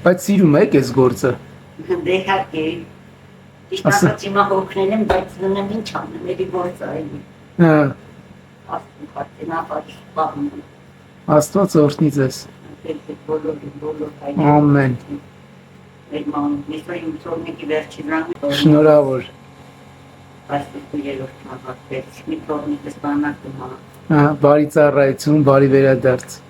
Բայց սիրում եք այս գործը։ Դե իհարկե, ճիշտ ասած հիմա հոգնել եմ, բայց դնեմ ինչ անեմ, էլի գործ է էլի։ Հա, Աստծո պատենապատ սպառնում եմ։ Աստված օրհնի ձեզ։ Բոլոր Ամեն։ Մեր ման, այսօր իմ ծորմիկի վերջին ռանգ։ Շնորհավոր։ Այսօր երրորդ մահացվեց, մի ծորմիկս բանակում հա։ Հա, բարի ծառայություն, բարի վերադարձ։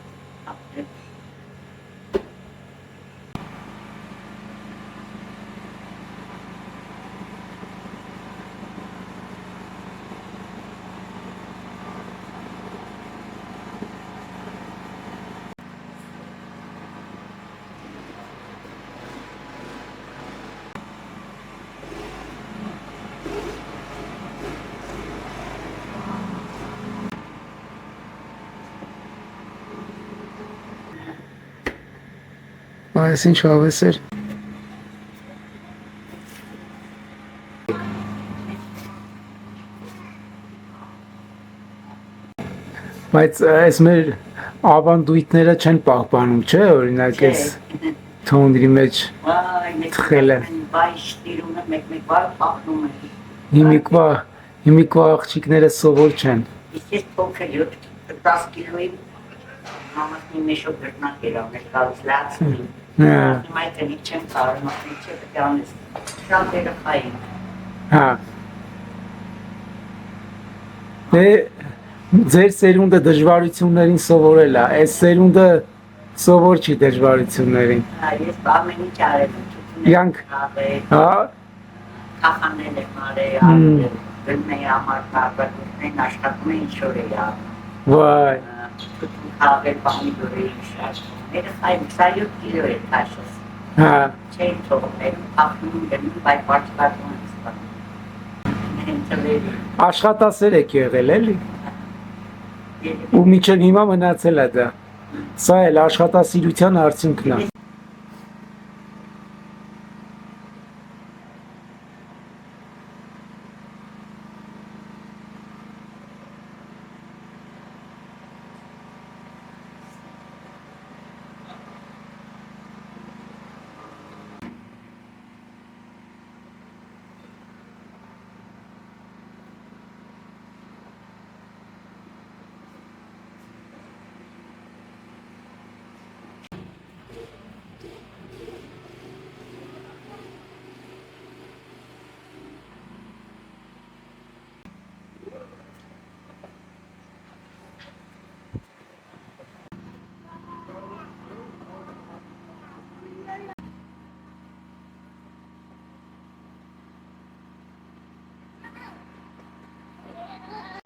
Այս ինչ հավես էր։ Բայց այս մեր ավանդույթները չեն պահպանում, չէ՞, օրինակ այս թոնրի մեջ թխելը։ Բայ շտիրում եմ, մեկ բար փախնում եմ։ Հիմիկվա աղջիկները սովոր չեն։ Իսկ ես փոքր 10 կիլոյի մամաս մի մեշով գրնակ էր անել, գալիս լացնի։ Հիմա այդտեղի չեմ կարող, չէ՞ պետք է անես։ Շատ երեխային։ Հա։ Դե ձեր սերունդը դժվարություններին սովորել է, այս սերունդը սովոր չի դժվարություններին։ Հա, ես ամեն ինչ արել եմ։ Յանք։ Հա։ Կախանել եմ արել, գնեի համար կարողություններին աշխատում էին շորեյա։ Վայ։ Հավել պամիդորի շատ։ Երեխային 27 կիլո է քաշս։ Հա։ Չէին թողնել, փախնում գնում, բայց պարտադառնում եմ ստանում։ Աշխատասեր եք եղել էլի։ Ու մինչև հիմա մնացել է դա։ Սա էլ աշխատասիրության արդյունքն է։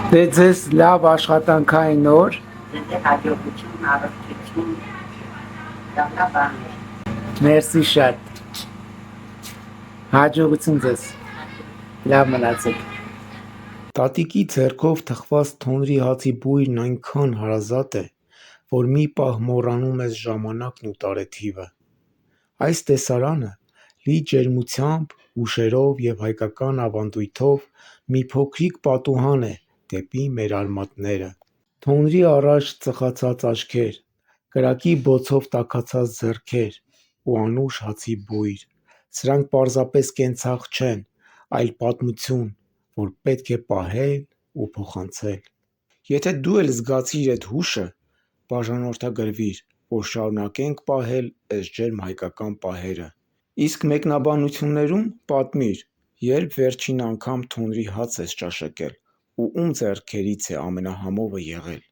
Դե ձեզ լավ աշխատանքային օր։ Ձեզ հաջողություն, առողջություն, դատաբաներ։ Մերսի շատ։ Հաջողություն ձեզ։ Լավ մնացեք։ Տատիկի ձեռքով թխված թոնրի հացի բույրն այնքան հարազատ է, որ մի պահ մոռանում ես ժամանակն ու տարեթիվը։ Այս տեսարանը լի ջերմությամբ, հուշերով և հայկական ավանդույթով մի փոքրիկ պատուհան է դեպի մեր արմատները։ Թոնրի առաջ ծխացած աչքեր, կրակի բոցով տաքացած ձեռքեր ու անուշ հացի բույր։ Սրանք պարզապես կենցաղ չեն, այլ պատմություն, որ պետք է պահել ու փոխանցել։ Եթե դու էլ զգացիր այդ հուշը, բաժանորդագրվիր, որ շարունակենք պահել այս ջերմ հայկական պահերը։ Իսկ մեկնաբանություններում պատմիր, երբ վերջին անգամ թոնրի հաց ես ճաշակել ու ում ձեռքերից է ամենահամովը եղել։